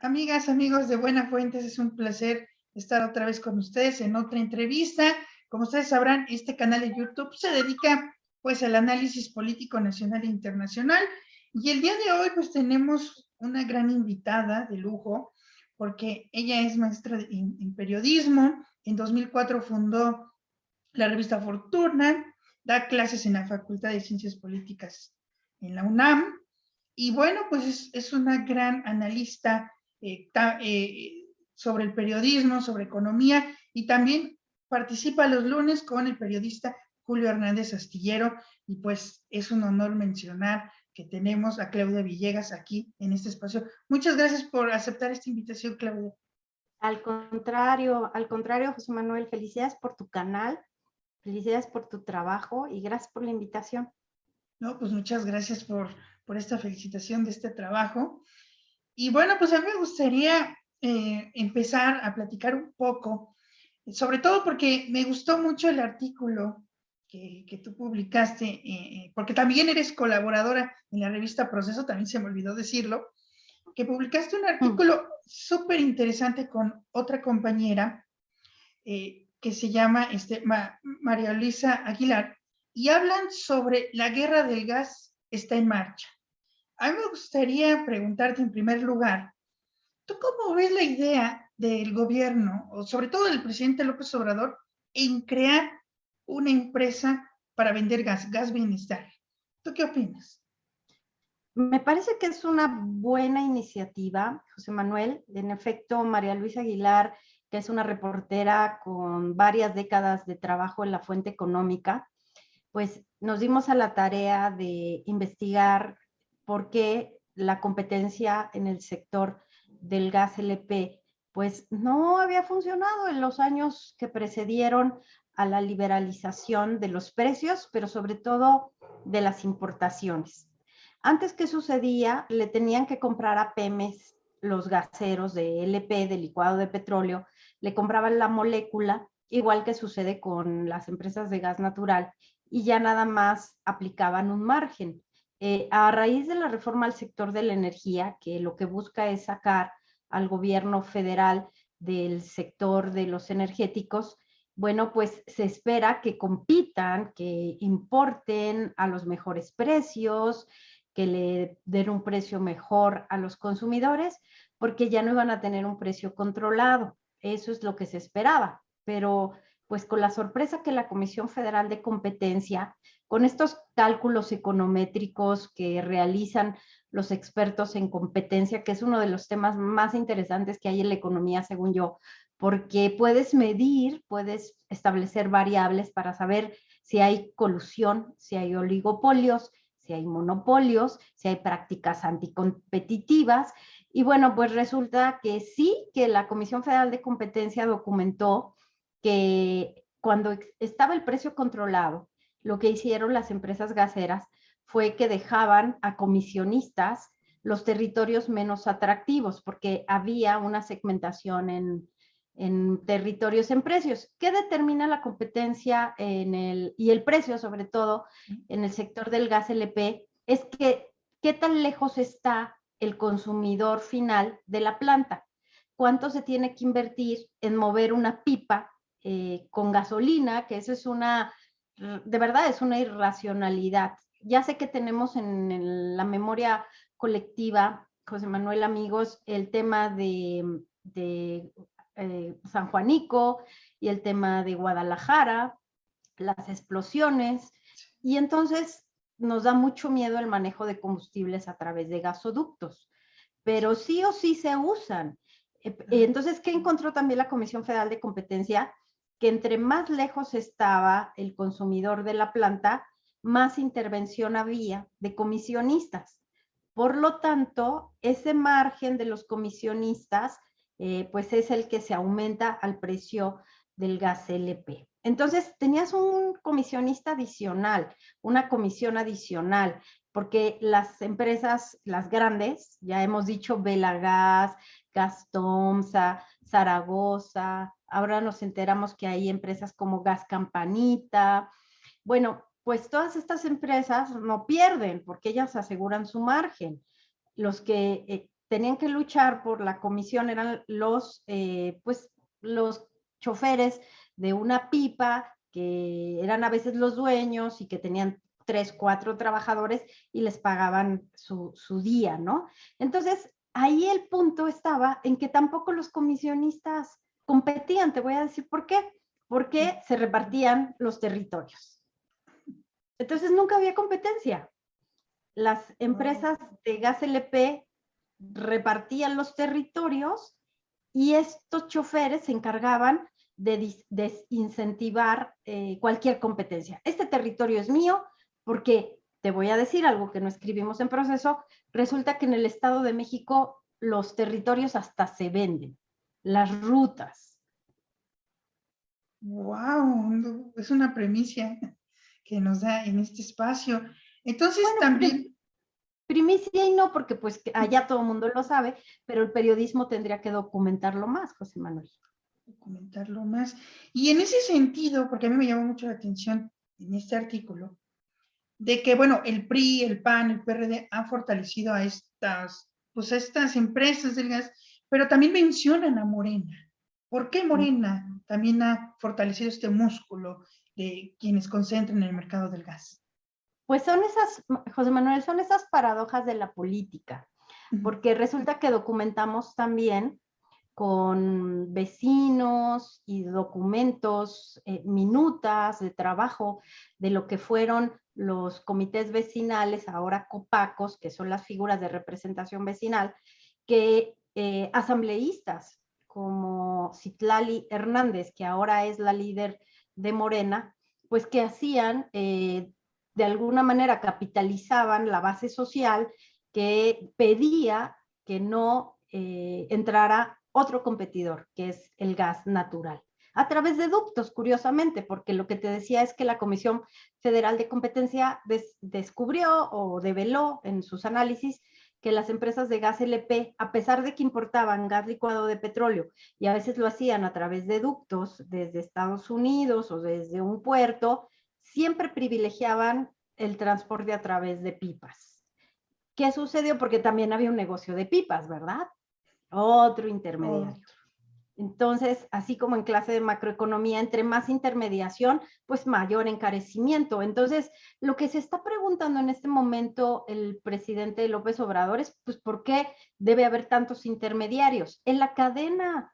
Amigas, amigos de Buena Fuentes, es un placer estar otra vez con ustedes en otra entrevista. Como ustedes sabrán, este canal de YouTube se dedica pues al análisis político nacional e internacional. Y el día de hoy pues tenemos una gran invitada de lujo porque ella es maestra en periodismo. En 2004 fundó la revista Fortuna, da clases en la Facultad de Ciencias Políticas en la UNAM y bueno, pues es una gran analista sobre el periodismo, sobre economía y también participa los lunes con el periodista Julio Hernández Astillero y pues es un honor mencionar que tenemos a Claudia Villegas aquí en este espacio. Muchas gracias por aceptar esta invitación, Claudia. Al contrario, José Manuel, felicidades por tu canal, felicidades por tu trabajo y gracias por la invitación. No, pues muchas gracias por esta felicitación de este trabajo. Y bueno, pues a mí me gustaría empezar a platicar un poco, sobre todo porque me gustó mucho el artículo que tú publicaste, porque también eres colaboradora en la revista Proceso, también se me olvidó decirlo, que publicaste un artículo súper interesante con otra compañera que se llama María Luisa Aguilar, y hablan sobre la guerra del gas está en marcha. A mí me gustaría preguntarte en primer lugar, ¿tú cómo ves la idea del gobierno, o sobre todo del presidente López Obrador, en crear una empresa para vender gas, gas bienestar? ¿Tú qué opinas? Me parece que es una buena iniciativa, José Manuel. En efecto, María Luisa Aguilar, que es una reportera con varias décadas de trabajo en la fuente económica, pues nos dimos a la tarea de investigar por qué la competencia en el sector del gas LP pues no había funcionado en los años que precedieron a la liberalización de los precios, pero sobre todo de las importaciones. Antes, ¿qué sucedía? Le tenían que comprar a Pemex los gaseros de LP, de licuado de petróleo, le compraban la molécula, igual que sucede con las empresas de gas natural, y ya nada más aplicaban un margen. A raíz de la reforma al sector de la energía, que lo que busca es sacar al gobierno federal del sector de los energéticos, bueno, pues se espera que compitan, que importen a los mejores precios, que le den un precio mejor a los consumidores, porque ya no iban a tener un precio controlado. Eso es lo que se esperaba. Pero pues con la sorpresa que la Comisión Federal de Competencia, con estos cálculos econométricos que realizan los expertos en competencia, que es uno de los temas más interesantes que hay en la economía, según yo, porque puedes medir, puedes establecer variables para saber si hay colusión, si hay oligopolios, si hay monopolios, si hay prácticas anticompetitivas. Y bueno, pues resulta que sí, que la Comisión Federal de Competencia documentó que cuando estaba el precio controlado, lo que hicieron las empresas gaseras fue que dejaban a comisionistas los territorios menos atractivos, porque había una segmentación en territorios en precios. ¿Qué determina la competencia y el precio, sobre todo, en el sector del gas LP? Es que qué tan lejos está el consumidor final de la planta. ¿Cuánto se tiene que invertir en mover una pipa con gasolina? Que eso es de verdad es una irracionalidad. Ya sé que tenemos en la memoria colectiva, José Manuel, amigos, el tema de San Juanico y el tema de Guadalajara, las explosiones, y entonces nos da mucho miedo el manejo de combustibles a través de gasoductos, pero sí o sí se usan. Entonces, ¿qué encontró también la Comisión Federal de Competencia? Que entre más lejos estaba el consumidor de la planta, más intervención había de comisionistas. Por lo tanto, ese margen de los comisionistas, pues es el que se aumenta al precio del gas LP. Entonces, tenías un comisionista adicional, una comisión adicional, porque las empresas, las grandes, ya hemos dicho Belagas, Gastomsa, Zaragoza, ahora nos enteramos que hay empresas como Gas Campanita. Bueno, pues todas estas empresas no pierden porque ellas aseguran su margen. Los que tenían que luchar por la comisión eran pues, los choferes de una pipa, que eran a veces los dueños y que tenían 3, 4 trabajadores y les pagaban su día, ¿no? Entonces, ahí el punto estaba en que tampoco los comisionistas competían. Te voy a decir por qué. Porque se repartían los territorios. Entonces, nunca había competencia. Las empresas de gas LP repartían los territorios y estos choferes se encargaban de desincentivar cualquier competencia. Este territorio es mío porque, te voy a decir algo que no escribimos en proceso, resulta que en el Estado de México los territorios hasta se venden, las rutas. ¡Wow! Es una premisa que nos da en este espacio. Entonces, bueno, también... Primicia y no, porque pues allá todo el mundo lo sabe, pero el periodismo tendría que documentarlo más, José Manuel. Documentarlo más. Y en ese sentido, porque a mí me llamó mucho la atención en este artículo, de que, bueno, el PRI, el PAN, el PRD han fortalecido a pues a estas empresas del gas, pero también mencionan a Morena. ¿Por qué Morena también ha fortalecido este músculo de quienes concentran en el mercado del gas? Pues son esas, José Manuel, son esas paradojas de la política, porque resulta que documentamos también con vecinos y documentos, minutas de trabajo de lo que fueron los comités vecinales, ahora copacos, que son las figuras de representación vecinal, que asambleístas como Citlali Hernández, que ahora es la líder de Morena, pues que hacían, de alguna manera capitalizaban la base social que pedía que no entrara otro competidor, que es el gas natural, a través de ductos, curiosamente, porque lo que te decía es que la Comisión Federal de Competencia descubrió o develó en sus análisis que las empresas de gas LP, a pesar de que importaban gas licuado de petróleo y a veces lo hacían a través de ductos desde Estados Unidos o desde un puerto, siempre privilegiaban el transporte a través de pipas. ¿Qué sucedió? Porque también había un negocio de pipas, ¿verdad? Otro intermediario. Entonces, así como en clase de macroeconomía, entre más intermediación, pues mayor encarecimiento. Entonces, lo que se está preguntando en este momento el presidente López Obrador es, pues, ¿por qué debe haber tantos intermediarios? En la cadena,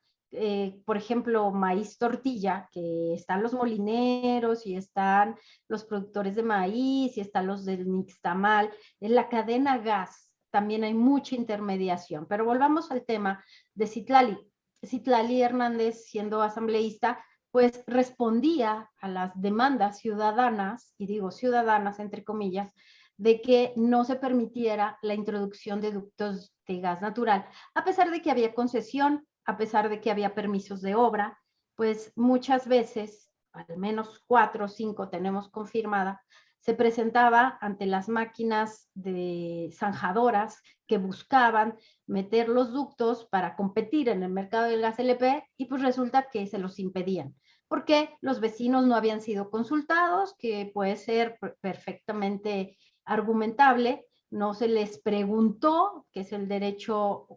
por ejemplo, maíz tortilla, que están los molineros y están los productores de maíz y están los del nixtamal, en la cadena gas también hay mucha intermediación. Pero volvamos al tema de Citlali. Citlali Hernández, siendo asambleísta, pues respondía a las demandas ciudadanas, y digo ciudadanas entre comillas, de que no se permitiera la introducción de ductos de gas natural, a pesar de que había concesión, a pesar de que había permisos de obra, pues muchas veces, al menos 4 o 5 tenemos confirmada, se presentaba ante las máquinas de zanjadoras que buscaban meter los ductos para competir en el mercado del gas LP y pues resulta que se los impedían porque los vecinos no habían sido consultados, que puede ser perfectamente argumentable, no se les preguntó, que es el derecho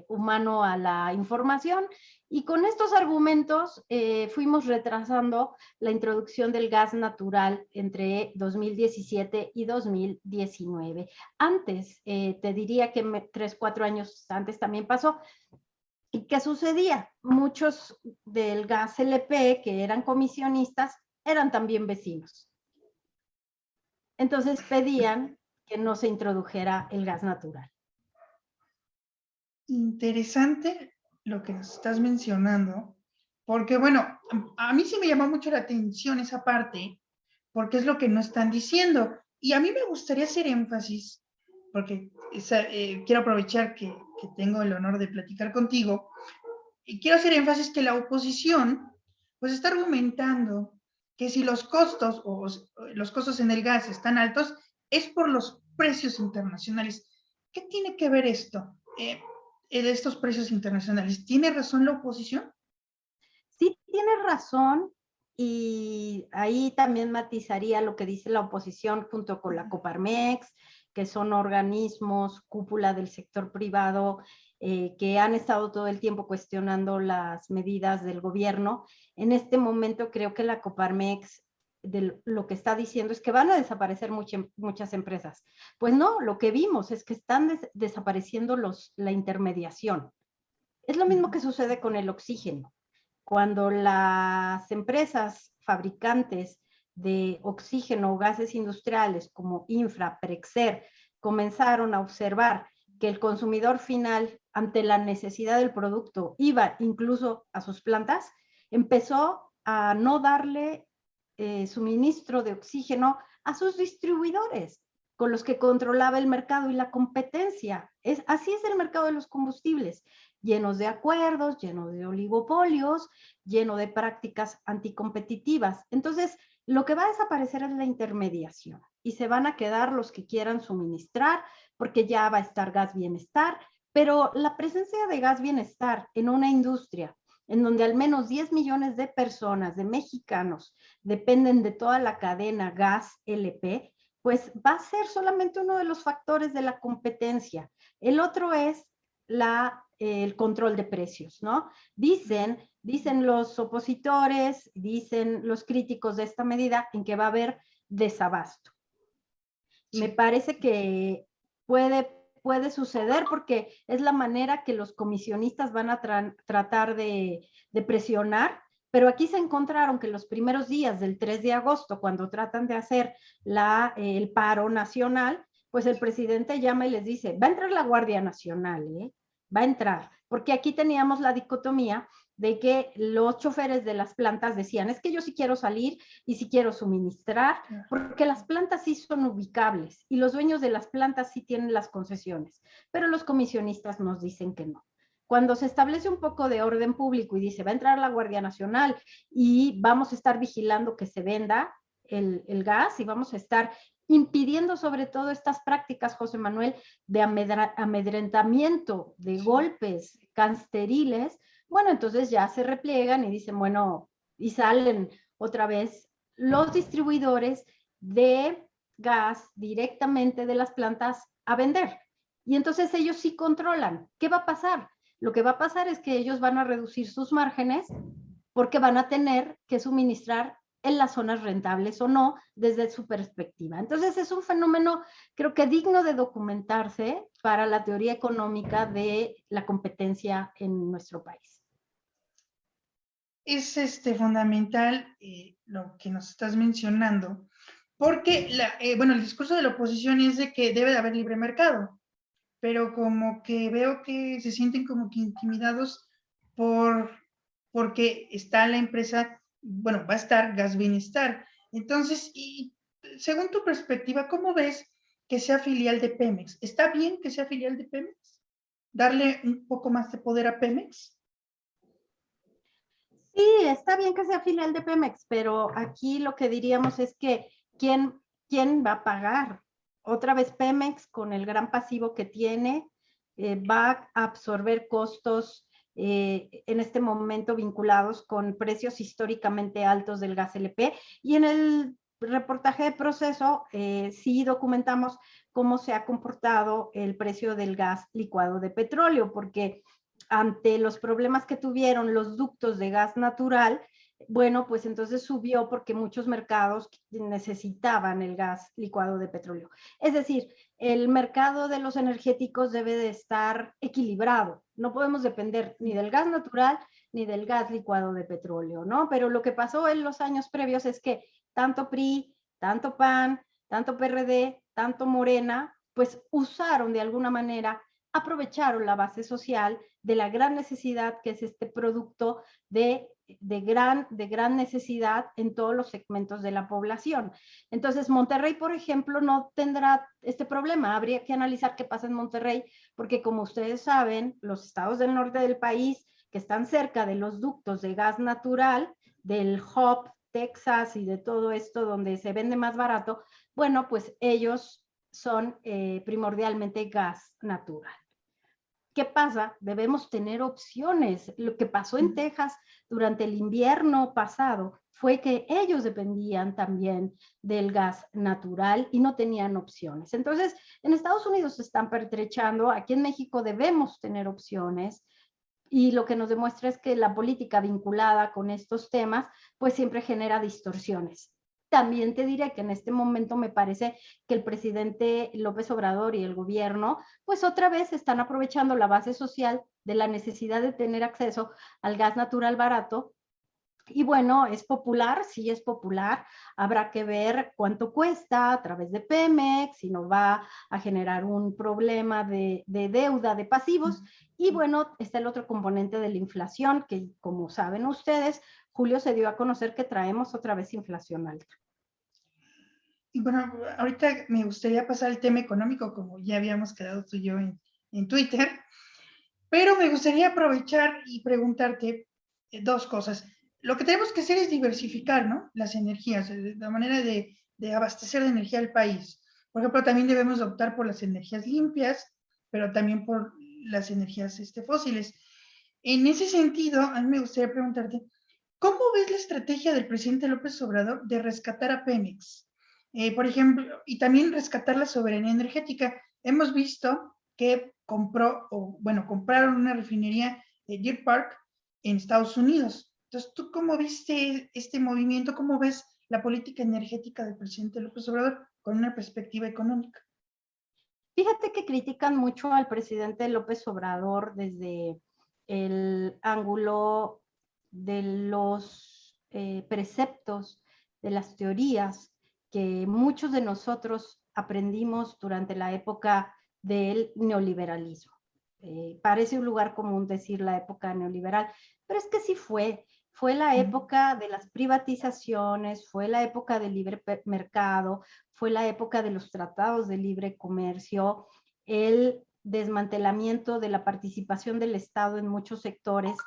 humano a la información, y con estos argumentos fuimos retrasando la introducción del gas natural entre 2017 y 2019. Antes, te diría que 3, 4 años antes también pasó. ¿Y qué sucedía? Muchos del gas LP que eran comisionistas eran también vecinos. Entonces pedían que no se introdujera el gas natural. Interesante lo que nos estás mencionando, porque bueno, a mí sí me llamó mucho la atención esa parte, porque es lo que no están diciendo. Y a mí me gustaría hacer énfasis, porque quiero aprovechar que tengo el honor de platicar contigo, y quiero hacer énfasis que la oposición pues está argumentando que si los costos o los costos en el gas están altos es por los precios internacionales. ¿Qué tiene que ver esto? De estos precios internacionales. ¿Tiene razón la oposición? Sí, tiene razón, y ahí también matizaría lo que dice la oposición junto con la Coparmex que son organismos, cúpula del sector privado, que han estado todo el tiempo cuestionando las medidas del gobierno. En este momento creo que la Coparmex lo que está diciendo es que van a desaparecer muchas empresas. Pues no, lo que vimos es que están desapareciendo la intermediación. Es lo mismo que sucede con el oxígeno. Cuando las empresas fabricantes de oxígeno o gases industriales como Infra, Prexer, comenzaron a observar que el consumidor final, ante la necesidad del producto, iba incluso a sus plantas, empezó a no darle suministro de oxígeno a sus distribuidores, con los que controlaba el mercado y la competencia. Así es el mercado de los combustibles, llenos de acuerdos, llenos de oligopolios, lleno de prácticas anticompetitivas. Entonces, lo que va a desaparecer es la intermediación y se van a quedar los que quieran suministrar, porque ya va a estar Gas Bienestar, pero la presencia de Gas Bienestar en una industria en donde al menos 10 millones de personas, de mexicanos, dependen de toda la cadena gas LP, pues va a ser solamente uno de los factores de la competencia. El otro es el control de precios, ¿no? Dicen los opositores, dicen los críticos de esta medida, en que va a haber desabasto. Sí. Me parece que puede suceder porque es la manera que los comisionistas van a tratar de presionar, pero aquí se encontraron que los primeros días del 3 de agosto, cuando tratan de hacer el paro nacional, pues el presidente llama y les dice, va a entrar la Guardia Nacional, va a entrar, porque aquí teníamos la dicotomía de que los choferes de las plantas decían, es que yo sí quiero salir y sí quiero suministrar, porque las plantas sí son ubicables y los dueños de las plantas sí tienen las concesiones, pero los comisionistas nos dicen que no. Cuando se establece un poco de orden público y dice, va a entrar la Guardia Nacional y vamos a estar vigilando que se venda el gas y vamos a estar impidiendo sobre todo estas prácticas, José Manuel, de amedrentamiento, de golpes cansteriles, bueno, entonces ya se repliegan y dicen, bueno, y salen otra vez los distribuidores de gas directamente de las plantas a vender. Y entonces ellos sí controlan. ¿Qué va a pasar? Lo que va a pasar es que ellos van a reducir sus márgenes porque van a tener que suministrar en las zonas rentables o no, desde su perspectiva. Entonces es un fenómeno, creo que digno de documentarse para la teoría económica de la competencia en nuestro país. Es fundamental lo que nos estás mencionando, porque bueno, el discurso de la oposición es de que debe de haber libre mercado, pero como que veo que se sienten como que intimidados porque está la empresa, bueno, va a estar Gas Bienestar. Entonces, y según tu perspectiva, ¿cómo ves que sea filial de Pemex? ¿Está bien que sea filial de Pemex? ¿Darle un poco más de poder a Pemex? Sí, está bien que sea filial de Pemex, pero aquí lo que diríamos es que ¿quién va a pagar? Otra vez Pemex, con el gran pasivo que tiene, va a absorber costos en este momento vinculados con precios históricamente altos del gas LP. Y en el reportaje de proceso sí documentamos cómo se ha comportado el precio del gas licuado de petróleo, porque ante los problemas que tuvieron los ductos de gas natural, bueno, pues entonces subió porque muchos mercados necesitaban el gas licuado de petróleo. Es decir, el mercado de los energéticos debe de estar equilibrado. No podemos depender ni del gas natural ni del gas licuado de petróleo, ¿no? Pero lo que pasó en los años previos es que tanto PRI, tanto PAN, tanto PRD, tanto Morena, pues usaron de alguna manera, aprovecharon la base social de la gran necesidad que es este producto de gran necesidad en todos los segmentos de la población. Entonces, Monterrey, por ejemplo, no tendrá este problema. Habría que analizar qué pasa en Monterrey, porque como ustedes saben, los estados del norte del país que están cerca de los ductos de gas natural, del hub Texas y de todo esto donde se vende más barato, bueno, pues ellos son primordialmente gas natural. ¿Qué pasa? Debemos tener opciones. Lo que pasó en Texas durante el invierno pasado fue que ellos dependían también del gas natural y no tenían opciones. Entonces, en Estados Unidos se están pertrechando, aquí en México debemos tener opciones, y lo que nos demuestra es que la política vinculada con estos temas pues siempre genera distorsiones. También te diré que en este momento me parece que el presidente López Obrador y el gobierno pues otra vez están aprovechando la base social de la necesidad de tener acceso al gas natural barato. Y bueno, es popular, sí es popular, habrá que ver cuánto cuesta a través de Pemex, si no va a generar un problema de deuda de pasivos. Y bueno, está el otro componente de la inflación, que como saben ustedes, Julio se dio a conocer que traemos otra vez inflación alta. Y bueno, ahorita me gustaría pasar al tema económico, como ya habíamos quedado tú y yo en Twitter, pero me gustaría aprovechar y preguntarte dos cosas. Lo que tenemos que hacer es diversificar, ¿no? Las energías, la manera de abastecer de energía al país. Por ejemplo, también debemos optar por las energías limpias, pero también por las energías fósiles. En ese sentido, a mí me gustaría preguntarte, ¿cómo ves la estrategia del presidente López Obrador de rescatar a Pemex? Por ejemplo, y también rescatar la soberanía energética. Hemos visto que compraron una refinería Deer Park en Estados Unidos. Entonces, ¿tú cómo viste este movimiento? ¿Cómo ves la política energética del presidente López Obrador con una perspectiva económica? Fíjate que critican mucho al presidente López Obrador desde el ángulo de los preceptos, de las teorías que muchos de nosotros aprendimos durante la época del neoliberalismo. Parece un lugar común decir la época neoliberal, pero es que sí fue la época de las privatizaciones, fue la época del libre mercado, fue la época de los tratados de libre comercio, el desmantelamiento de la participación del Estado en muchos sectores,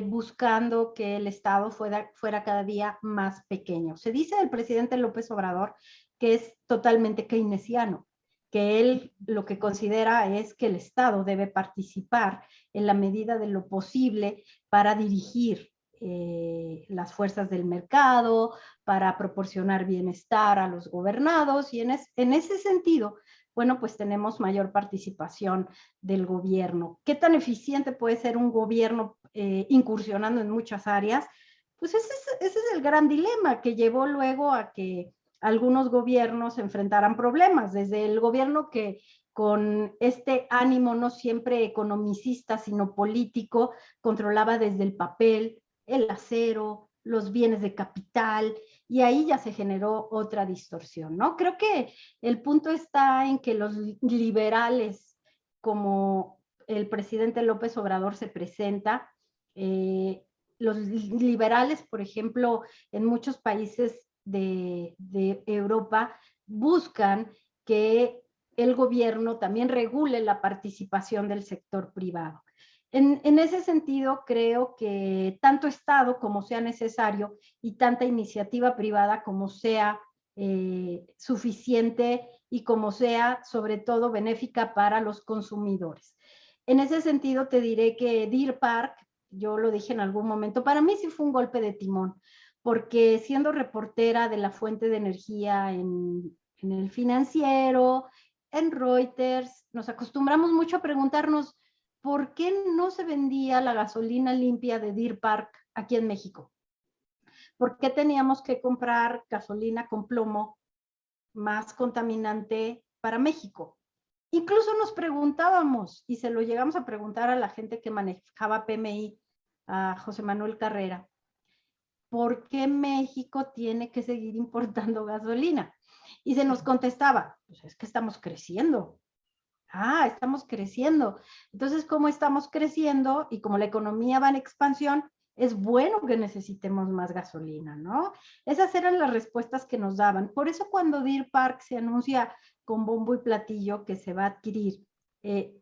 buscando que el Estado fuera cada día más pequeño. Se dice del presidente López Obrador que es totalmente keynesiano, que él lo que considera es que el Estado debe participar en la medida de lo posible para dirigir las fuerzas del mercado, para proporcionar bienestar a los gobernados y en ese sentido, bueno, pues tenemos mayor participación del gobierno. ¿Qué tan eficiente puede ser un gobierno incursionando en muchas áreas? Pues ese es el gran dilema que llevó luego a que algunos gobiernos enfrentaran problemas, desde el gobierno que con este ánimo no siempre economicista, sino político, controlaba desde el papel, el acero, los bienes de capital, y ahí ya se generó otra distorsión, ¿no? Creo que el punto está en que los liberales, como el presidente López Obrador se presenta, los liberales, por ejemplo, en muchos países de Europa, buscan que el gobierno también regule la participación del sector privado. En ese sentido, creo que tanto Estado como sea necesario y tanta iniciativa privada como sea suficiente y como sea sobre todo benéfica para los consumidores. En ese sentido, te diré que Deer Park, yo lo dije en algún momento, para mí sí fue un golpe de timón, porque siendo reportera de la fuente de energía en el Financiero, en Reuters, nos acostumbramos mucho a preguntarnos ¿por qué no se vendía la gasolina limpia de Deer Park aquí en México? ¿Por qué teníamos que comprar gasolina con plomo más contaminante para México? Incluso nos preguntábamos, y se lo llegamos a preguntar a la gente que manejaba PMI, a José Manuel Carrera, ¿por qué México tiene que seguir importando gasolina? Y se nos contestaba, pues es que estamos creciendo. Estamos creciendo. Entonces, como estamos creciendo y como la economía va en expansión, es bueno que necesitemos más gasolina, ¿no? Esas eran las respuestas que nos daban. Por eso cuando Deer Park se anuncia con bombo y platillo que se va a adquirir,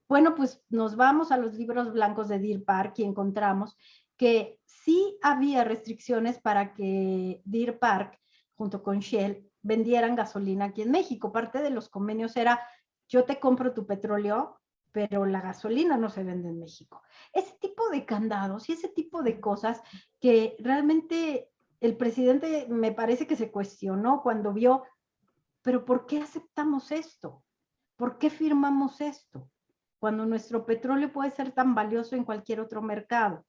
bueno, pues nos vamos a los libros blancos de Deer Park y encontramos que sí había restricciones para que Deer Park, junto con Shell, vendieran gasolina aquí en México. Parte de los convenios era yo te compro tu petróleo, pero la gasolina no se vende en México. Ese tipo de candados y ese tipo de cosas que realmente el presidente me parece que se cuestionó cuando vio, pero ¿por qué aceptamos esto? ¿Por qué firmamos esto? Cuando nuestro petróleo puede ser tan valioso en cualquier otro mercado.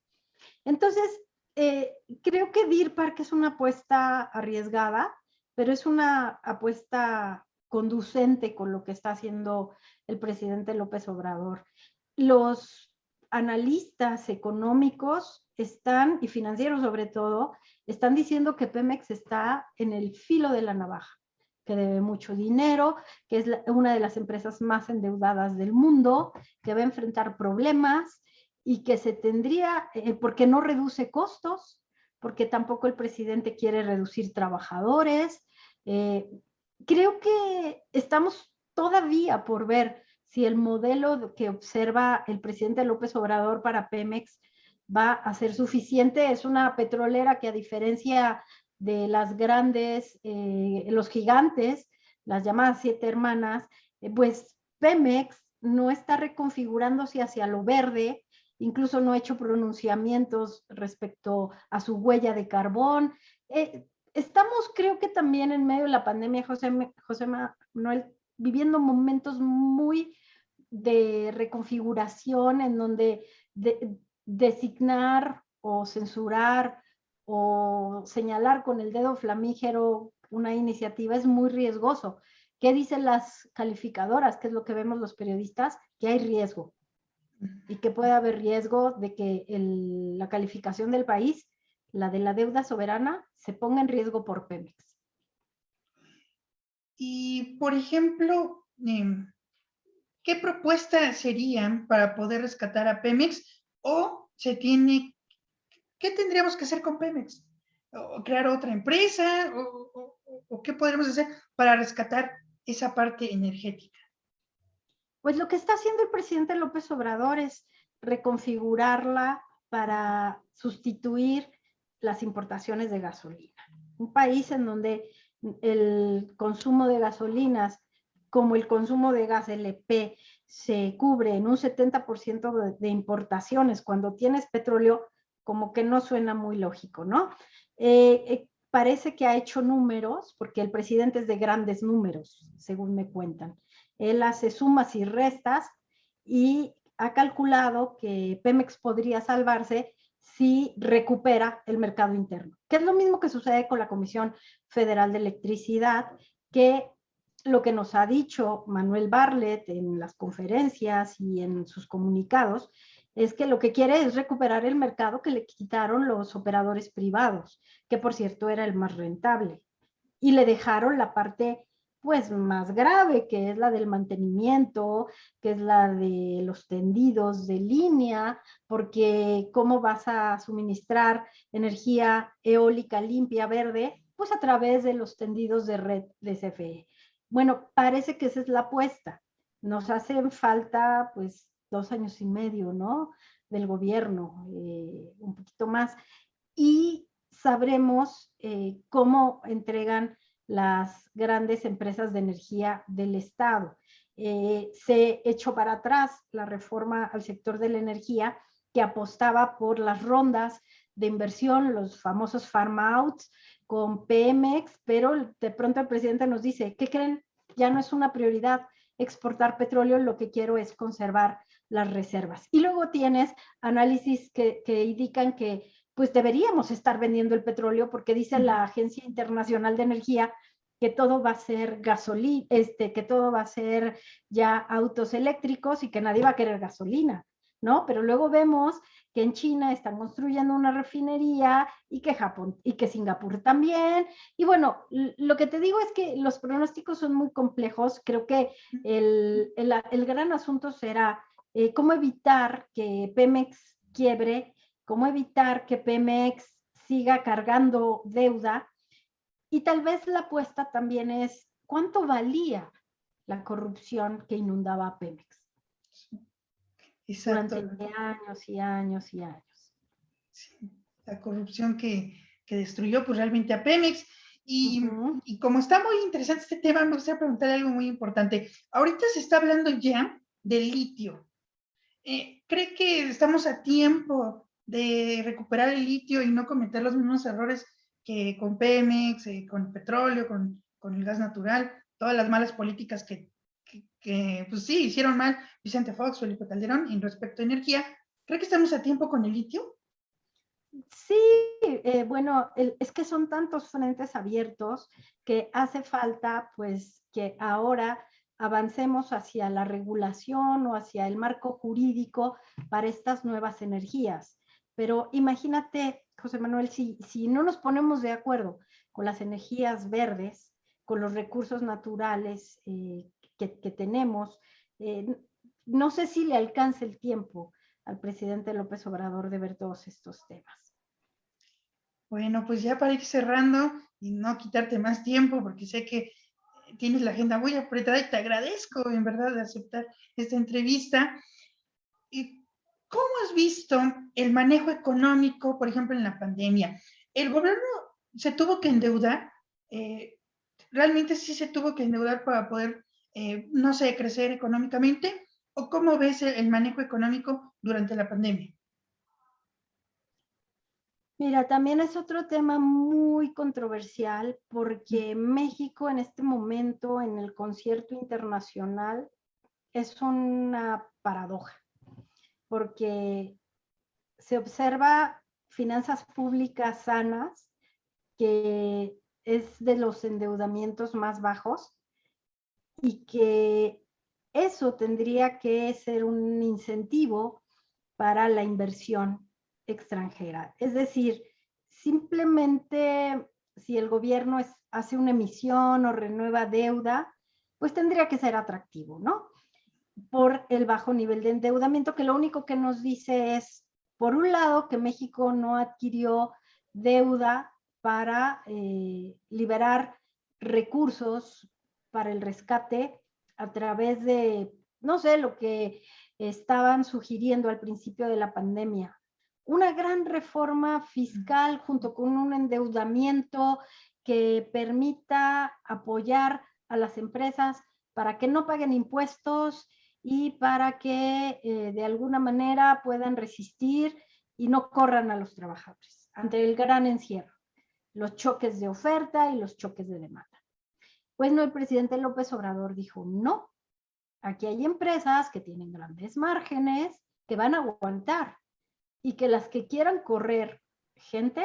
Entonces, creo que Deer Park es una apuesta arriesgada, pero es una apuesta conducente con lo que está haciendo el presidente López Obrador. Los analistas económicos están, y financieros sobre todo, están diciendo que Pemex está en el filo de la navaja, que debe mucho dinero, que es una de las empresas más endeudadas del mundo, que va a enfrentar problemas y que se tendría, porque no reduce costos, porque tampoco el presidente quiere reducir trabajadores. Creo que estamos todavía por ver si el modelo que observa el presidente López Obrador para Pemex va a ser suficiente. Es una petrolera que, a diferencia de las grandes, los gigantes, las llamadas 7 hermanas, pues Pemex no está reconfigurándose hacia lo verde, incluso no ha hecho pronunciamientos respecto a su huella de carbón. Estamos, creo que también en medio de la pandemia, José Manuel, viviendo momentos muy de reconfiguración en donde designar o censurar o señalar con el dedo flamígero una iniciativa es muy riesgoso. ¿Qué dicen las calificadoras? ¿Qué es lo que vemos los periodistas? Que hay riesgo y que puede haber riesgo de que la calificación del país, la de la deuda soberana, se ponga en riesgo por Pemex. Y, por ejemplo, ¿qué propuestas serían para poder rescatar a Pemex? ¿O qué tendríamos que hacer con Pemex? ¿O crear otra empresa? ¿O qué podríamos hacer para rescatar esa parte energética? Pues lo que está haciendo el presidente López Obrador es reconfigurarla para sustituir las importaciones de gasolina. Un país en donde el consumo de gasolinas, como el consumo de gas LP, se cubre en un 70% de importaciones cuando tienes petróleo, como que no suena muy lógico, ¿no? Parece que ha hecho números, porque el presidente es de grandes números, según me cuentan. Él hace sumas y restas y ha calculado que Pemex podría salvarse si recupera el mercado interno, que es lo mismo que sucede con la Comisión Federal de Electricidad, que lo que nos ha dicho Manuel Bartlett en las conferencias y en sus comunicados es que lo que quiere es recuperar el mercado que le quitaron los operadores privados, que por cierto era el más rentable, y le dejaron la parte pues más grave, que es la del mantenimiento, que es la de los tendidos de línea, porque ¿cómo vas a suministrar energía eólica limpia, verde? Pues a través de los tendidos de red de CFE. Bueno, parece que esa es la apuesta. Nos hacen falta pues 2 años y medio, ¿no? Del gobierno, un poquito más. Y sabremos cómo entregan las grandes empresas de energía del Estado. Se echó para atrás la reforma al sector de la energía que apostaba por las rondas de inversión, los famosos farm outs con Pemex, pero de pronto el presidente nos dice, ¿qué creen? Ya no es una prioridad exportar petróleo, lo que quiero es conservar las reservas. Y luego tienes análisis que indican que pues deberíamos estar vendiendo el petróleo porque dice la Agencia Internacional de Energía que todo va a ser gasolina, que todo va a ser ya autos eléctricos y que nadie va a querer gasolina, ¿no? Pero luego vemos que en China están construyendo una refinería y que Japón y que Singapur también. Y bueno, lo que te digo es que los pronósticos son muy complejos. Creo que el gran asunto será cómo evitar que Pemex quiebre, cómo evitar que Pemex siga cargando deuda. Y tal vez la apuesta también es cuánto valía la corrupción que inundaba a Pemex. Exacto. Durante años y años y años. Sí, la corrupción que destruyó pues realmente a Pemex. Y como está muy interesante este tema, me gustaría preguntar algo muy importante. Ahorita se está hablando ya del litio. ¿cree que estamos a tiempo de recuperar el litio y no cometer los mismos errores que con Pemex, con el petróleo, con el gas natural, todas las malas políticas que, pues sí, hicieron mal Vicente Fox, Felipe Calderón en respecto a energía? ¿Cree que estamos a tiempo con el litio? Sí, bueno, es que son tantos frentes abiertos que hace falta pues que ahora avancemos hacia la regulación o hacia el marco jurídico para estas nuevas energías. Pero imagínate, José Manuel, si no nos ponemos de acuerdo con las energías verdes, con los recursos naturales que tenemos, eh, no sé si le alcance el tiempo al presidente López Obrador de ver todos estos temas. Bueno, pues ya para ir cerrando y no quitarte más tiempo, porque sé que tienes la agenda muy apretada y te agradezco en verdad de aceptar esta entrevista. ¿Y cómo has visto el manejo económico, por ejemplo, en la pandemia? ¿El gobierno se tuvo que endeudar? ¿Realmente sí se tuvo que endeudar para poder, no sé, crecer económicamente? ¿O cómo ves el manejo económico durante la pandemia? Mira, también es otro tema muy controversial porque México en este momento en el concierto internacional es una paradoja, porque se observa finanzas públicas sanas, que es de los endeudamientos más bajos y que eso tendría que ser un incentivo para la inversión extranjera. Es decir, simplemente si el gobierno hace una emisión o renueva deuda, pues tendría que ser atractivo, ¿no? Por el bajo nivel de endeudamiento, que lo único que nos dice es, por un lado, que México no adquirió deuda para liberar recursos para el rescate a través de, no sé, lo que estaban sugiriendo al principio de la pandemia. Una gran reforma fiscal junto con un endeudamiento que permita apoyar a las empresas para que no paguen impuestos y para que de alguna manera puedan resistir y no corran a los trabajadores ante el gran encierro, los choques de oferta y los choques de demanda. Pues no, el presidente López Obrador dijo, no, aquí hay empresas que tienen grandes márgenes, que van a aguantar y que las que quieran correr gente,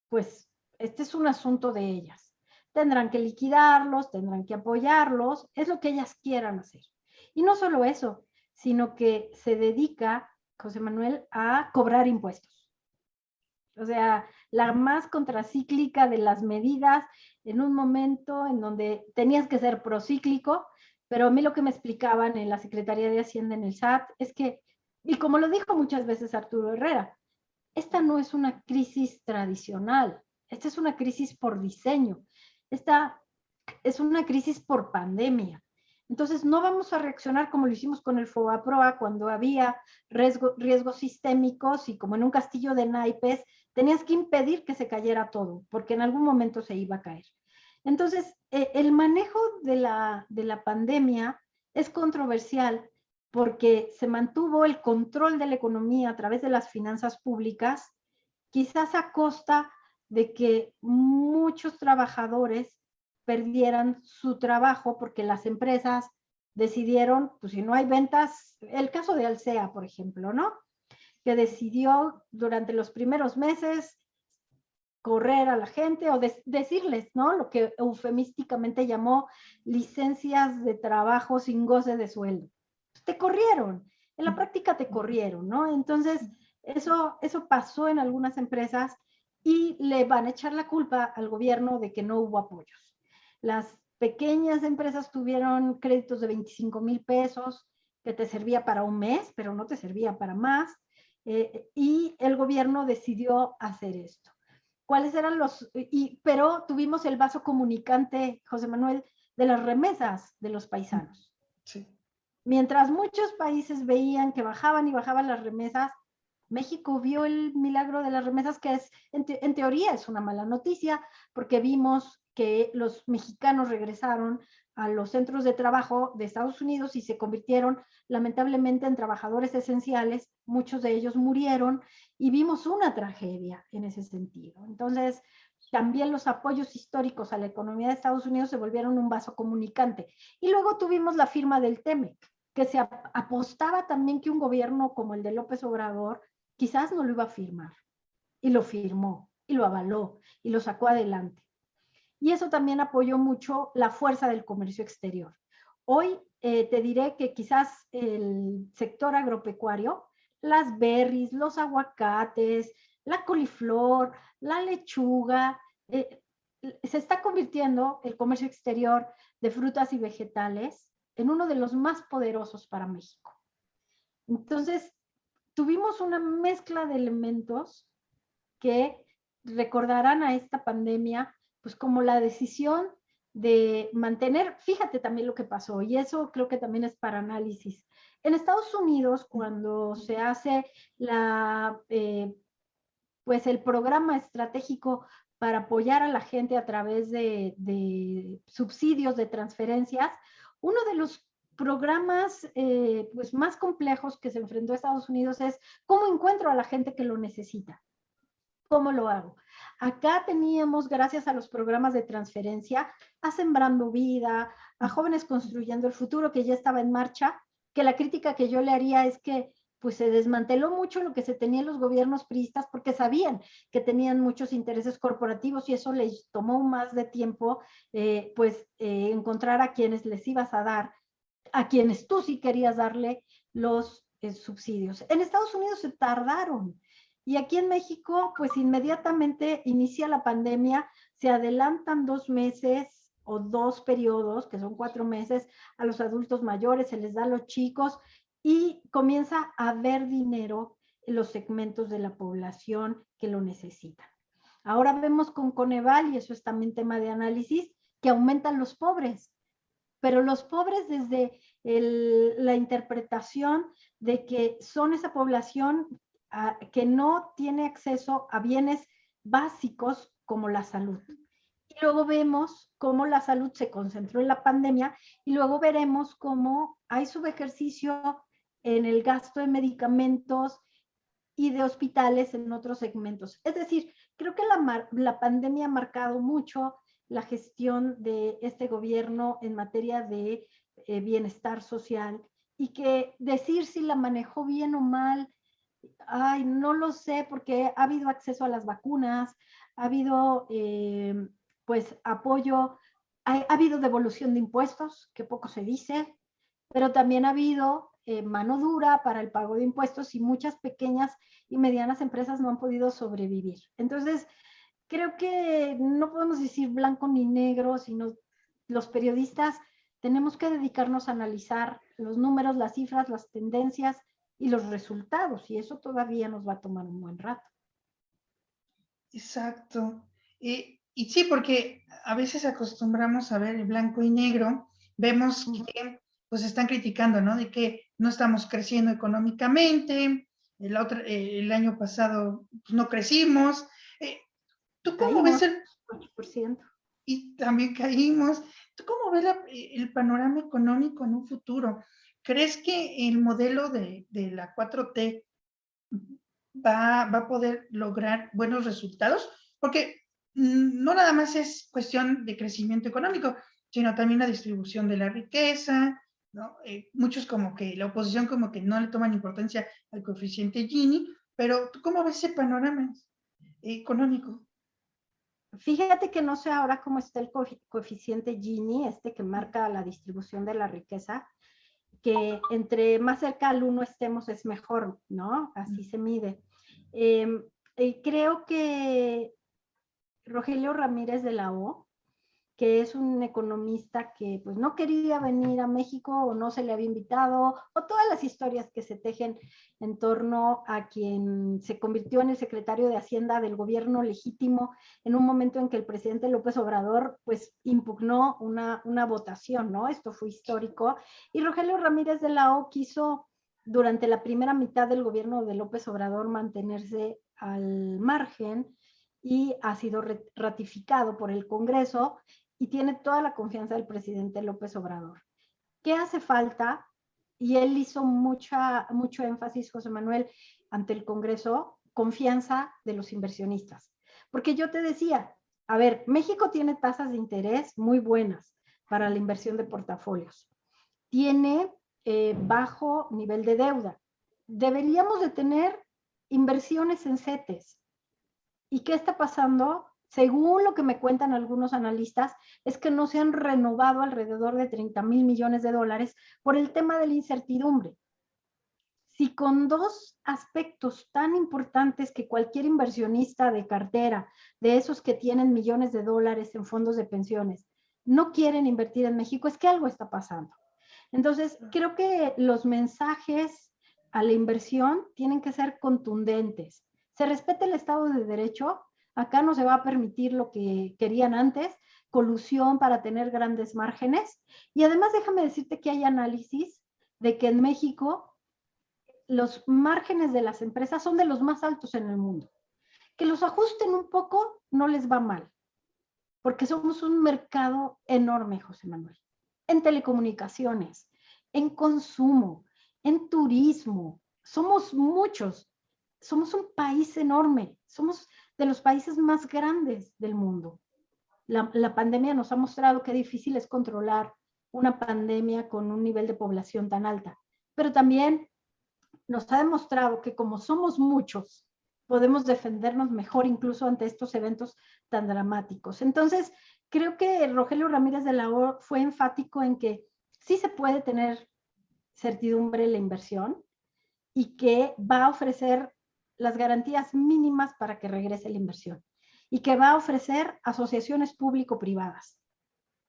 pues este es un asunto de ellas. Tendrán que liquidarlos, tendrán que apoyarlos, es lo que ellas quieran hacer. Y no solo eso, sino que se dedica, José Manuel, a cobrar impuestos. O sea, la más contracíclica de las medidas en un momento en donde tenías que ser procíclico, pero a mí lo que me explicaban en la Secretaría de Hacienda en el SAT es que, y como lo dijo muchas veces Arturo Herrera, esta no es una crisis tradicional, esta es una crisis por diseño, esta es una crisis por pandemia. Entonces, no vamos a reaccionar como lo hicimos con el FOBAPROA cuando había riesgos sistémicos y como en un castillo de naipes, tenías que impedir que se cayera todo, porque en algún momento se iba a caer. Entonces, el manejo de la pandemia es controversial porque se mantuvo el control de la economía a través de las finanzas públicas, quizás a costa de que muchos trabajadores perdieran su trabajo porque las empresas decidieron, pues si no hay ventas, el caso de Alsea, por ejemplo, ¿no? Que decidió durante los primeros meses correr a la gente o decirles, ¿no? Lo que eufemísticamente llamó licencias de trabajo sin goce de sueldo. Te corrieron, en la práctica te corrieron, ¿no? Entonces, eso pasó en algunas empresas y le van a echar la culpa al gobierno de que no hubo apoyos. Las pequeñas empresas tuvieron créditos de 25,000 pesos que te servía para un mes, pero no te servía para más, y el gobierno decidió hacer esto. ¿Cuáles eran pero tuvimos el vaso comunicante, José Manuel, de las remesas de los paisanos? Sí. Mientras muchos países veían que bajaban y bajaban las remesas, México vio el milagro de las remesas, que es, en teoría es una mala noticia, porque vimos que los mexicanos regresaron a los centros de trabajo de Estados Unidos y se convirtieron lamentablemente en trabajadores esenciales. Muchos de ellos murieron y vimos una tragedia en ese sentido. Entonces, también los apoyos históricos a la economía de Estados Unidos se volvieron un vaso comunicante. Y luego tuvimos la firma del TEMEC, que se apostaba también que un gobierno como el de López Obrador quizás no lo iba a firmar. Y lo firmó, y lo avaló, y lo sacó adelante. Y eso también apoyó mucho la fuerza del comercio exterior. Hoy te diré que quizás el sector agropecuario, las berries, los aguacates, la coliflor, la lechuga, se está convirtiendo el comercio exterior de frutas y vegetales en uno de los más poderosos para México. Entonces, tuvimos una mezcla de elementos que recordarán a esta pandemia, pues como la decisión de mantener, fíjate también lo que pasó, y eso creo que también es para análisis. En Estados Unidos, cuando se hace pues el programa estratégico para apoyar a la gente a través de subsidios, de transferencias, uno de los programas pues más complejos que se enfrentó a Estados Unidos es cómo encuentro a la gente que lo necesita. ¿Cómo lo hago? Acá teníamos, gracias a los programas de transferencia, a Sembrando Vida, a Jóvenes Construyendo el Futuro, que ya estaba en marcha, que la crítica que yo le haría es que pues se desmanteló mucho lo que se tenía en los gobiernos priistas porque sabían que tenían muchos intereses corporativos y eso les tomó más de tiempo encontrar a quienes les ibas a dar, a quienes tú sí querías darle los subsidios. En Estados Unidos se tardaron. Y aquí en México, pues inmediatamente inicia la pandemia, se adelantan 2 meses o 2 periodos, que son 4 meses, a los adultos mayores, se les da a los chicos y comienza a haber dinero en los segmentos de la población que lo necesitan. Ahora vemos con Coneval, y eso es también tema de análisis, que aumentan los pobres, pero los pobres desde la interpretación de que son esa población que no tiene acceso a bienes básicos como la salud. Y luego vemos cómo la salud se concentró en la pandemia y luego veremos cómo hay subejercicio en el gasto de medicamentos y de hospitales en otros segmentos. Es decir, creo que la pandemia ha marcado mucho la gestión de este gobierno en materia de bienestar social y que decir si la manejó bien o mal, ay, no lo sé, porque ha habido acceso a las vacunas, ha habido pues apoyo, ha habido devolución de impuestos, que poco se dice, pero también ha habido mano dura para el pago de impuestos y muchas pequeñas y medianas empresas no han podido sobrevivir. Entonces, creo que no podemos decir blanco ni negro, sino los periodistas tenemos que dedicarnos a analizar los números, las cifras, las tendencias y los resultados, y eso todavía nos va a tomar un buen rato. Exacto. Y sí, porque a veces acostumbramos a ver el blanco y negro, vemos que pues están criticando, ¿no? De que no estamos creciendo económicamente, el año pasado pues, no crecimos. ¿Tú cómo ves 8%. y también caímos? ¿Tú cómo ves el panorama económico en un futuro? ¿Crees que el modelo de la 4T va a poder lograr buenos resultados? Porque no nada más es cuestión de crecimiento económico, sino también la distribución de la riqueza, ¿no? Muchos como que, la oposición como que no le toman importancia al coeficiente Gini, pero ¿tú cómo ves ese panorama económico? Fíjate que no sé ahora cómo está el coeficiente Gini, que marca la distribución de la riqueza, que entre más cerca al 1 estemos es mejor, ¿no? Así se mide. Creo que Rogelio Ramírez de la O, que es un economista que pues no quería venir a México o no se le había invitado, o todas las historias que se tejen en torno a quien se convirtió en el secretario de Hacienda del gobierno legítimo en un momento en que el presidente López Obrador pues impugnó una votación, ¿no? Esto fue histórico. Y Rogelio Ramírez de la O quiso durante la primera mitad del gobierno de López Obrador mantenerse al margen y ha sido ratificado por el Congreso y tiene toda la confianza del presidente López Obrador. ¿Qué hace falta? Y él hizo mucho énfasis, José Manuel, ante el Congreso, confianza de los inversionistas. Porque yo te decía, a ver, México tiene tasas de interés muy buenas para la inversión de portafolios. Tiene bajo nivel de deuda. Deberíamos de tener inversiones en CETES. ¿Y qué está pasando? Según lo que me cuentan algunos analistas, es que no se han renovado alrededor de 30,000 millones de dólares por el tema de la incertidumbre. Si con dos aspectos tan importantes que cualquier inversionista de cartera, de esos que tienen millones de dólares en fondos de pensiones, no quieren invertir en México, es que algo está pasando. Entonces, creo que los mensajes a la inversión tienen que ser contundentes. Se respeta el Estado de Derecho, acá no se va a permitir lo que querían antes, colusión para tener grandes márgenes. Y además déjame decirte que hay análisis de que en México los márgenes de las empresas son de los más altos en el mundo. Que los ajusten un poco no les va mal, porque somos un mercado enorme, José Manuel, en telecomunicaciones, en consumo, en turismo. Somos muchos, somos un país enorme, somos de los países más grandes del mundo. La pandemia nos ha mostrado qué difícil es controlar una pandemia con un nivel de población tan alta, pero también nos ha demostrado que como somos muchos, podemos defendernos mejor incluso ante estos eventos tan dramáticos. Entonces, creo que Rogelio Ramírez de la O fue enfático en que sí se puede tener certidumbre en la inversión y que va a ofrecer las garantías mínimas para que regrese la inversión y que va a ofrecer asociaciones público-privadas,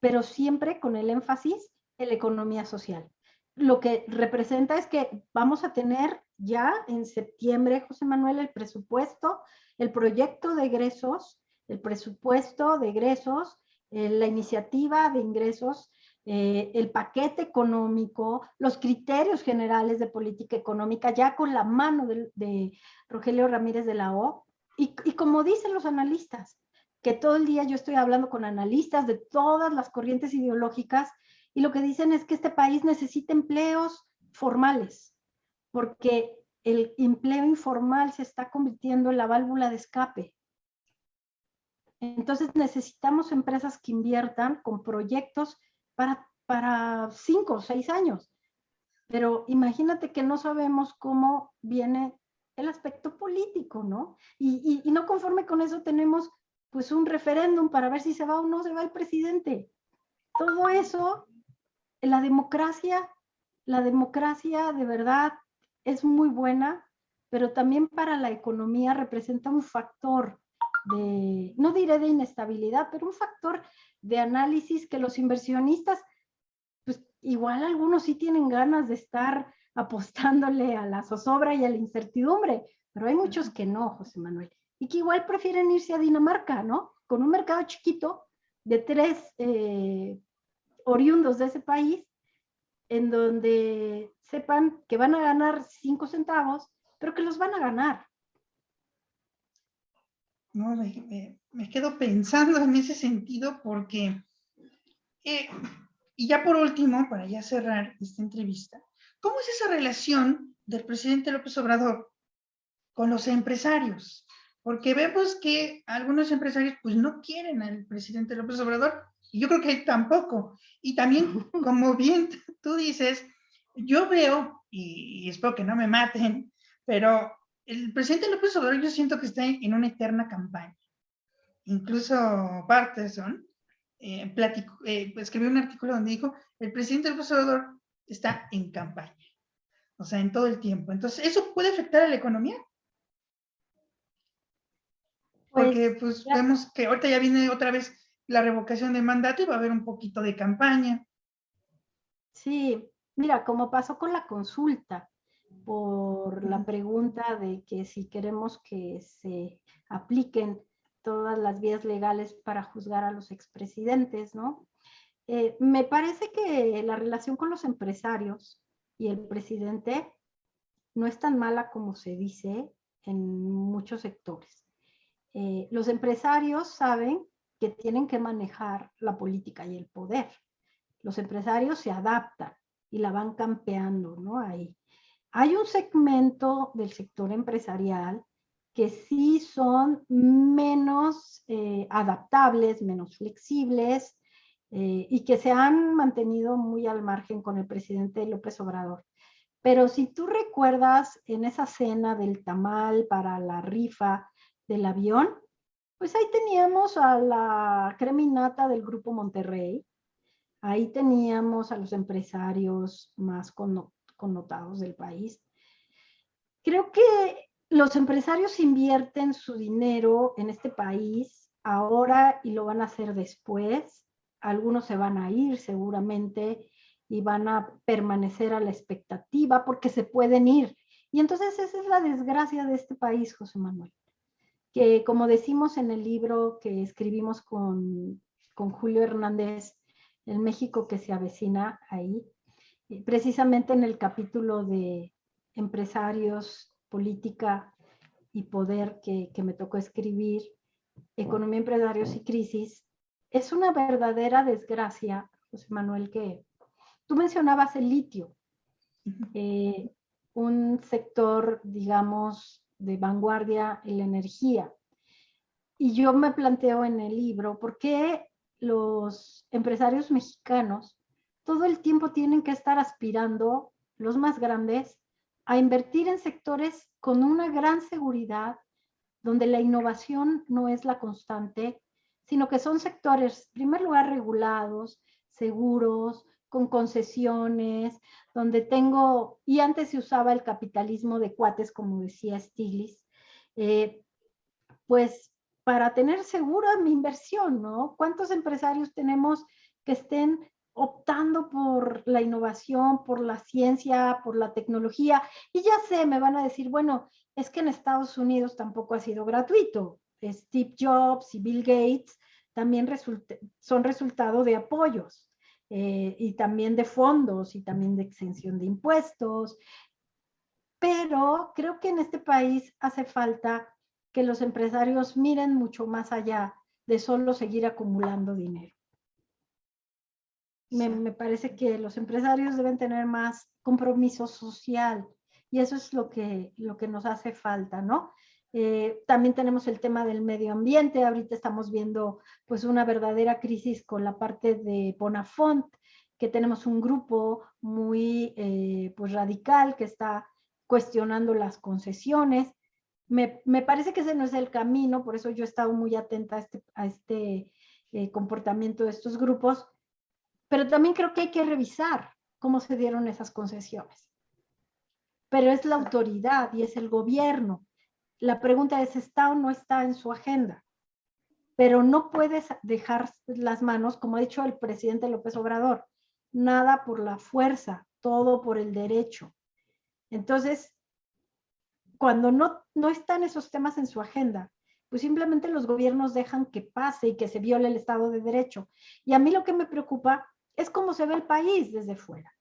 pero siempre con el énfasis en la economía social. Lo que representa es que vamos a tener ya en septiembre, José Manuel, el proyecto de egresos, el presupuesto de egresos, la iniciativa de ingresos, el paquete económico, los criterios generales de política económica, ya con la mano de Rogelio Ramírez de la O. Y como dicen los analistas, que todo el día yo estoy hablando con analistas de todas las corrientes ideológicas y lo que dicen es que este país necesita empleos formales, porque el empleo informal se está convirtiendo en la válvula de escape. Entonces necesitamos empresas que inviertan con proyectos para 5 o 6 años. Pero imagínate que no sabemos cómo viene el aspecto político, ¿no? Y no conforme con eso tenemos pues un referéndum para ver si se va o no se va el presidente. Todo eso, la democracia de verdad es muy buena, pero también para la economía representa un factor de, no diré de inestabilidad, pero un factor de análisis que los inversionistas, pues igual algunos sí tienen ganas de estar apostándole a la zozobra y a la incertidumbre, pero hay muchos que no, José Manuel, y que igual prefieren irse a Dinamarca, ¿no? Con un mercado chiquito de 3 oriundos de ese país, en donde sepan que van a ganar 5 centavos, pero que los van a ganar. No, me quedo pensando en ese sentido porque, y ya por último, para ya cerrar esta entrevista, ¿cómo es esa relación del presidente López Obrador con los empresarios? Porque vemos que algunos empresarios pues no quieren al presidente López Obrador y yo creo que él tampoco. Y también, como bien tú dices, yo veo, y espero que no me maten, pero el presidente López Obrador yo siento que está en una eterna campaña. Incluso Patterson escribió un artículo donde dijo, el presidente López Obrador está en campaña, o sea, en todo el tiempo. Entonces, ¿eso puede afectar a la economía? Porque pues vemos que ahorita ya viene otra vez la revocación de mandato y va a haber un poquito de campaña. Sí, mira, como pasó con la consulta por la pregunta de que si queremos que se apliquen todas las vías legales para juzgar a los expresidentes, ¿no? Me parece que la relación con los empresarios y el presidente no es tan mala como se dice en muchos sectores. Los empresarios saben que tienen que manejar la política y el poder. Los empresarios se adaptan y la van campeando, ¿no? Ahí. Hay un segmento del sector empresarial que sí son menos adaptables, menos flexibles, y que se han mantenido muy al margen con el presidente López Obrador. Pero si tú recuerdas en esa cena del tamal para la rifa del avión, pues ahí teníamos a la creminata del Grupo Monterrey, ahí teníamos a los empresarios más connotados del país. Creo que los empresarios invierten su dinero en este país ahora y lo van a hacer después. Algunos se van a ir seguramente y van a permanecer a la expectativa porque se pueden ir. Y entonces esa es la desgracia de este país, José Manuel, que como decimos en el libro que escribimos con Julio Hernández, El México que se avecina ahí, precisamente en el capítulo de empresarios, política y poder que me tocó escribir, Economía, Empresarios y Crisis, es una verdadera desgracia, José Manuel, que tú mencionabas el litio, un sector, digamos, de vanguardia en la energía. Y yo me planteo en el libro, ¿por qué los empresarios mexicanos todo el tiempo tienen que estar aspirando, los más grandes, a invertir en sectores con una gran seguridad, donde la innovación no es la constante, sino que son sectores, en primer lugar, regulados, seguros, con concesiones, donde tengo, y antes se usaba el capitalismo de cuates, como decía Stiglitz, pues para tener segura mi inversión, ¿no? ¿Cuántos empresarios tenemos que estén optando por la innovación, por la ciencia, por la tecnología? Y ya sé, me van a decir, bueno, es que en Estados Unidos tampoco ha sido gratuito. Steve Jobs y Bill Gates también son resultado de apoyos y también de fondos y también de exención de impuestos. Pero creo que en este país hace falta que los empresarios miren mucho más allá de solo seguir acumulando dinero. Me parece que los empresarios deben tener más compromiso social y eso es lo que nos hace falta, ¿no? También tenemos el tema del medio ambiente. Ahorita estamos viendo pues una verdadera crisis con la parte de Bonafont, que tenemos un grupo muy pues radical que está cuestionando las concesiones. Me parece que ese no es el camino, por eso yo he estado muy atenta a este comportamiento de estos grupos, pero también creo que hay que revisar cómo se dieron esas concesiones. Pero es la autoridad y es el gobierno. La pregunta es, ¿está o no está en su agenda? Pero no puedes dejar las manos, como ha dicho el presidente López Obrador, nada por la fuerza, todo por el derecho. Entonces, cuando no están esos temas en su agenda, pues simplemente los gobiernos dejan que pase y que se viole el Estado de Derecho. Y a mí lo que me preocupa es cómo se ve el país desde fuera.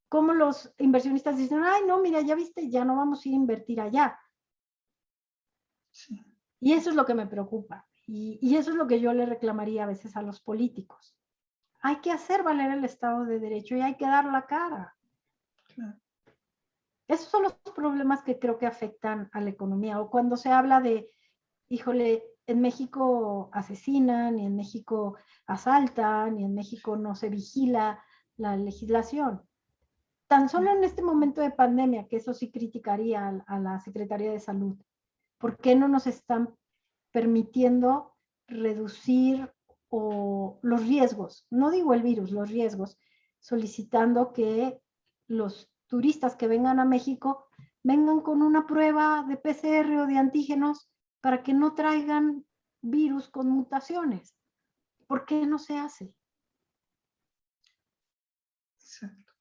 Cómo los inversionistas dicen, ay, no, mira, ya viste, ya no vamos a ir a invertir allá. Sí. Y eso es lo que me preocupa. Y eso es lo que yo le reclamaría a veces a los políticos. Hay que hacer valer el Estado de Derecho y hay que dar la cara. Claro. Esos son los problemas que creo que afectan a la economía. O cuando se habla de, híjole, en México asesinan, y en México asaltan, y en México no se vigila la legislación. Tan solo en este momento de pandemia, que eso sí criticaría a la Secretaría de Salud, ¿por qué no nos están permitiendo reducir los riesgos? No digo el virus, los riesgos, solicitando que los turistas que vengan a México vengan con una prueba de PCR o de antígenos para que no traigan virus con mutaciones. ¿Por qué no se hace? Exacto.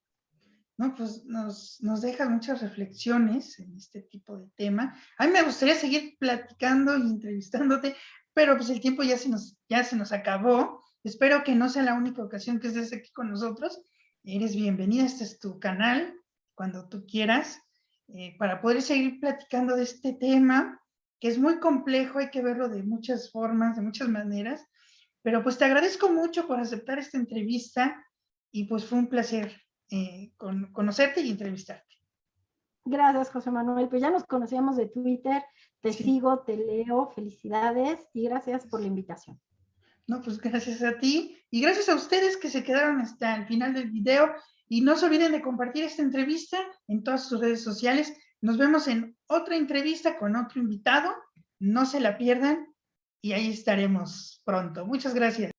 No, pues nos deja muchas reflexiones en este tipo de tema. A mí me gustaría seguir platicando y entrevistándote, pero pues el tiempo ya se nos acabó. Espero que no sea la única ocasión que estés aquí con nosotros. Eres bienvenida, este es tu canal, cuando tú quieras, para poder seguir platicando de este tema, que es muy complejo, hay que verlo de muchas formas, de muchas maneras, Pero pues te agradezco mucho por aceptar esta entrevista y pues fue un placer conocerte y entrevistarte. Gracias, José Manuel. Pues ya nos conocíamos de Twitter, te Sí. sigo, te leo, felicidades y gracias por la invitación. No, pues gracias a ti y gracias a ustedes que se quedaron hasta el final del video y no se olviden de compartir esta entrevista en todas sus redes sociales. Nos vemos en otra entrevista con otro invitado, no se la pierdan y ahí estaremos pronto. Muchas gracias.